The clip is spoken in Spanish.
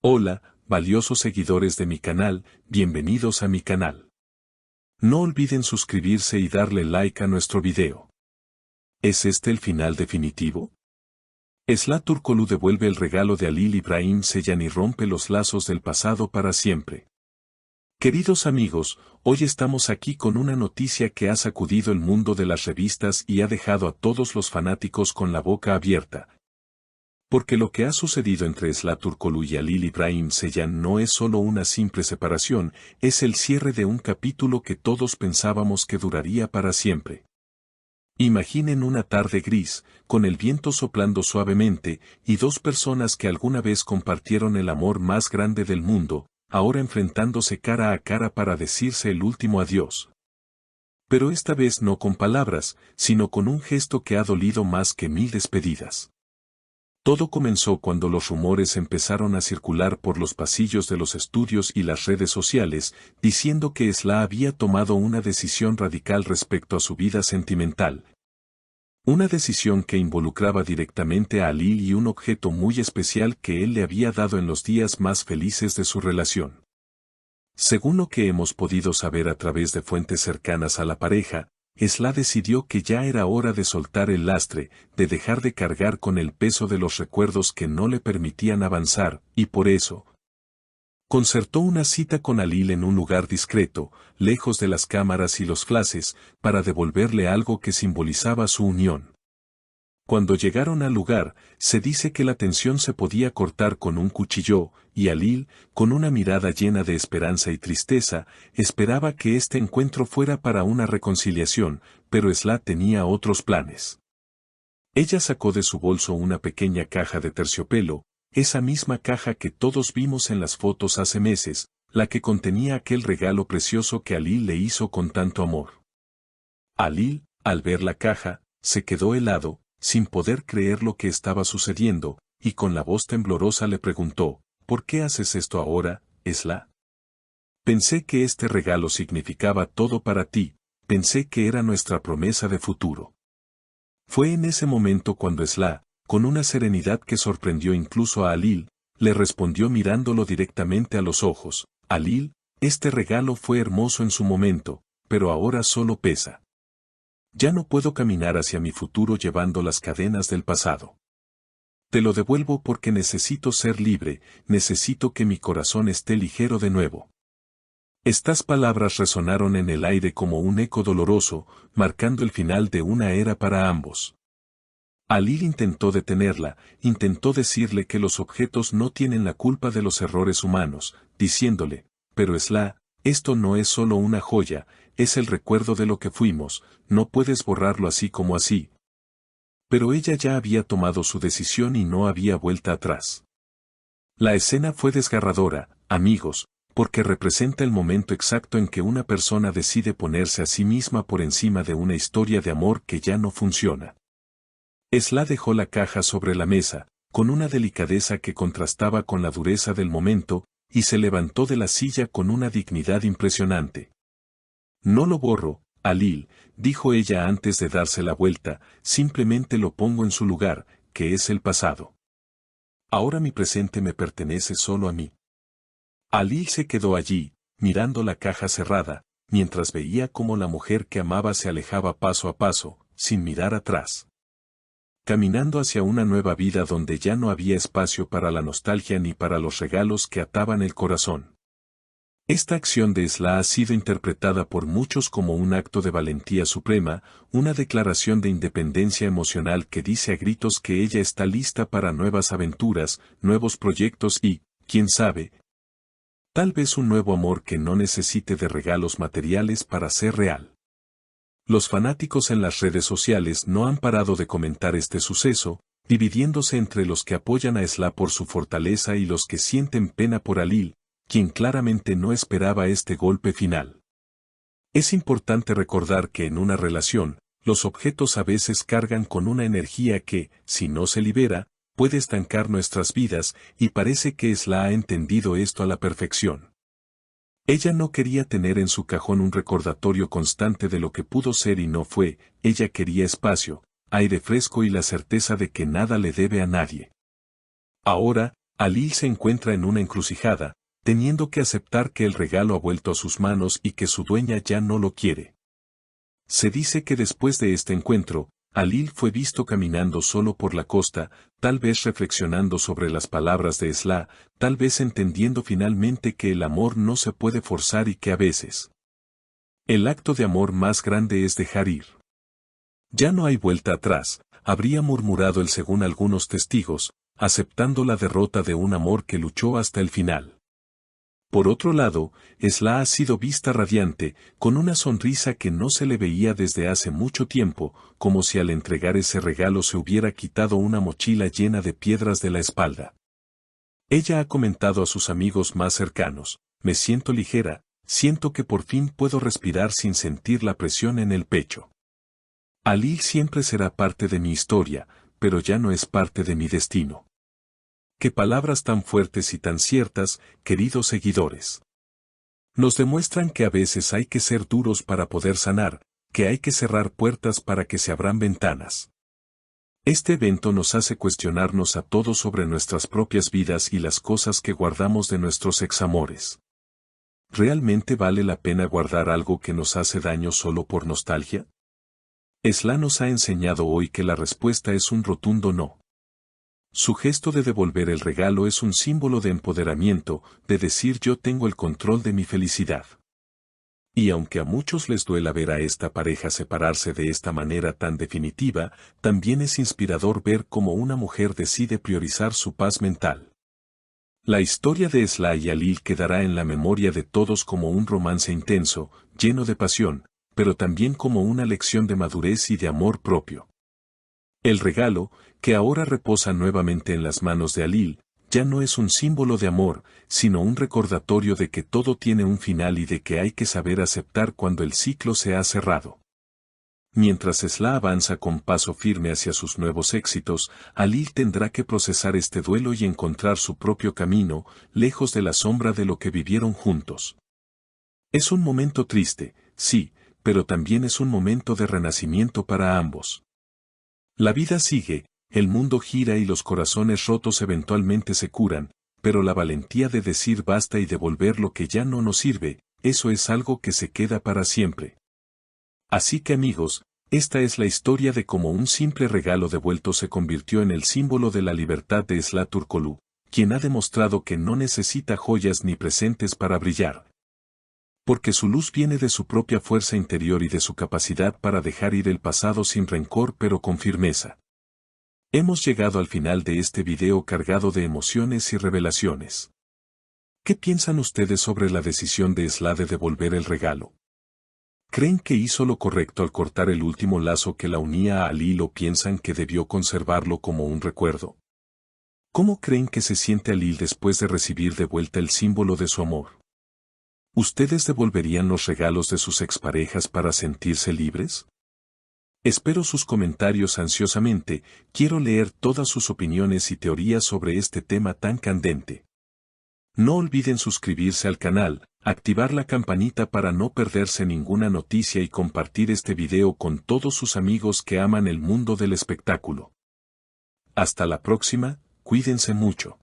Hola, valiosos seguidores de mi canal, bienvenidos a mi canal. No olviden suscribirse y darle like a nuestro video. ¿Es este el final definitivo? Esla Turkoglu devuelve el regalo de Halil Ibrahim Ceylan y rompe los lazos del pasado para siempre. Queridos amigos, hoy estamos aquí con una noticia que ha sacudido el mundo de las revistas y ha dejado a todos los fanáticos con la boca abierta. Porque lo que ha sucedido entre Esla Turkoglu y Halil Ibrahim Ceylan no es solo una simple separación, es el cierre de un capítulo que todos pensábamos que duraría para siempre. Imaginen una tarde gris, con el viento soplando suavemente, y dos personas que alguna vez compartieron el amor más grande del mundo, ahora enfrentándose cara a cara para decirse el último adiós. Pero esta vez no con palabras, sino con un gesto que ha dolido más que 1000 despedidas. Todo comenzó cuando los rumores empezaron a circular por los pasillos de los estudios y las redes sociales, diciendo que Esla había tomado una decisión radical respecto a su vida sentimental. Una decisión que involucraba directamente a Halil y un objeto muy especial que él le había dado en los días más felices de su relación. Según lo que hemos podido saber a través de fuentes cercanas a la pareja, Esla decidió que ya era hora de soltar el lastre, de dejar de cargar con el peso de los recuerdos que no le permitían avanzar, y por eso concertó una cita con Halil en un lugar discreto, lejos de las cámaras y los flashes, para devolverle algo que simbolizaba su unión. Cuando llegaron al lugar, se dice que la tensión se podía cortar con un cuchillo, y Halil, con una mirada llena de esperanza y tristeza, esperaba que este encuentro fuera para una reconciliación, pero Esla tenía otros planes. Ella sacó de su bolso una pequeña caja de terciopelo, esa misma caja que todos vimos en las fotos hace meses, la que contenía aquel regalo precioso que Halil le hizo con tanto amor. Halil, al ver la caja, se quedó helado, sin poder creer lo que estaba sucediendo, y con la voz temblorosa le preguntó, ¿por qué haces esto ahora, Esla? Pensé que este regalo significaba todo para ti, pensé que era nuestra promesa de futuro. Fue en ese momento cuando Esla, con una serenidad que sorprendió incluso a Halil, le respondió mirándolo directamente a los ojos, Halil, este regalo fue hermoso en su momento, pero ahora solo pesa. Ya no puedo caminar hacia mi futuro llevando las cadenas del pasado. Te lo devuelvo porque necesito ser libre, necesito que mi corazón esté ligero de nuevo. Estas palabras resonaron en el aire como un eco doloroso, marcando el final de una era para ambos. Halil intentó detenerla, intentó decirle que los objetos no tienen la culpa de los errores humanos, diciéndole, pero Esla, esto no es solo una joya, es el recuerdo de lo que fuimos, no puedes borrarlo así como así. Pero ella ya había tomado su decisión y no había vuelta atrás. La escena fue desgarradora, amigos, porque representa el momento exacto en que una persona decide ponerse a sí misma por encima de una historia de amor que ya no funciona. Esla dejó la caja sobre la mesa, con una delicadeza que contrastaba con la dureza del momento, y se levantó de la silla con una dignidad impresionante. No lo borro, Halil, dijo ella antes de darse la vuelta, simplemente lo pongo en su lugar, que es el pasado. Ahora mi presente me pertenece solo a mí. Halil se quedó allí, mirando la caja cerrada, mientras veía cómo la mujer que amaba se alejaba paso a paso, sin mirar atrás. Caminando hacia una nueva vida donde ya no había espacio para la nostalgia ni para los regalos que ataban el corazón. Esta acción de Esla ha sido interpretada por muchos como un acto de valentía suprema, una declaración de independencia emocional que dice a gritos que ella está lista para nuevas aventuras, nuevos proyectos y, quién sabe, tal vez un nuevo amor que no necesite de regalos materiales para ser real. Los fanáticos en las redes sociales no han parado de comentar este suceso, dividiéndose entre los que apoyan a Esla por su fortaleza y los que sienten pena por Halil, quien claramente no esperaba este golpe final. Es importante recordar que en una relación, los objetos a veces cargan con una energía que, si no se libera, puede estancar nuestras vidas, y parece que Esla ha entendido esto a la perfección. Ella no quería tener en su cajón un recordatorio constante de lo que pudo ser y no fue, ella quería espacio, aire fresco y la certeza de que nada le debe a nadie. Ahora, Alil se encuentra en una encrucijada, teniendo que aceptar que el regalo ha vuelto a sus manos y que su dueña ya no lo quiere. Se dice que después de este encuentro, Alil fue visto caminando solo por la costa, tal vez reflexionando sobre las palabras de Esla, tal vez entendiendo finalmente que el amor no se puede forzar y que a veces el acto de amor más grande es dejar ir. Ya no hay vuelta atrás, habría murmurado él según algunos testigos, aceptando la derrota de un amor que luchó hasta el final. Por otro lado, Esla ha sido vista radiante, con una sonrisa que no se le veía desde hace mucho tiempo, como si al entregar ese regalo se hubiera quitado una mochila llena de piedras de la espalda. Ella ha comentado a sus amigos más cercanos: me siento ligera, siento que por fin puedo respirar sin sentir la presión en el pecho. Alil siempre será parte de mi historia, pero ya no es parte de mi destino. Qué palabras tan fuertes y tan ciertas, queridos seguidores. Nos demuestran que a veces hay que ser duros para poder sanar, que hay que cerrar puertas para que se abran ventanas. Este evento nos hace cuestionarnos a todos sobre nuestras propias vidas y las cosas que guardamos de nuestros examores. ¿Realmente vale la pena guardar algo que nos hace daño solo por nostalgia? Esla nos ha enseñado hoy que la respuesta es un rotundo no. Su gesto de devolver el regalo es un símbolo de empoderamiento, de decir yo tengo el control de mi felicidad. Y aunque a muchos les duela ver a esta pareja separarse de esta manera tan definitiva, también es inspirador ver cómo una mujer decide priorizar su paz mental. La historia de Esla y Alil quedará en la memoria de todos como un romance intenso, lleno de pasión, pero también como una lección de madurez y de amor propio. El regalo, que ahora reposa nuevamente en las manos de Alil, ya no es un símbolo de amor, sino un recordatorio de que todo tiene un final y de que hay que saber aceptar cuando el ciclo se ha cerrado. Mientras Esla avanza con paso firme hacia sus nuevos éxitos, Alil tendrá que procesar este duelo y encontrar su propio camino, lejos de la sombra de lo que vivieron juntos. Es un momento triste, sí, pero también es un momento de renacimiento para ambos. La vida sigue, el mundo gira y los corazones rotos eventualmente se curan, pero la valentía de decir basta y devolver lo que ya no nos sirve, eso es algo que se queda para siempre. Así que amigos, esta es la historia de cómo un simple regalo devuelto se convirtió en el símbolo de la libertad de Esla Turkoglu, quien ha demostrado que no necesita joyas ni presentes para brillar. Porque su luz viene de su propia fuerza interior y de su capacidad para dejar ir el pasado sin rencor pero con firmeza. Hemos llegado al final de este video cargado de emociones y revelaciones. ¿Qué piensan ustedes sobre la decisión de Esla de devolver el regalo? ¿Creen que hizo lo correcto al cortar el último lazo que la unía a Alil o piensan que debió conservarlo como un recuerdo? ¿Cómo creen que se siente Alil después de recibir de vuelta el símbolo de su amor? ¿Ustedes devolverían los regalos de sus exparejas para sentirse libres? Espero sus comentarios ansiosamente, quiero leer todas sus opiniones y teorías sobre este tema tan candente. No olviden suscribirse al canal, activar la campanita para no perderse ninguna noticia y compartir este video con todos sus amigos que aman el mundo del espectáculo. Hasta la próxima, cuídense mucho.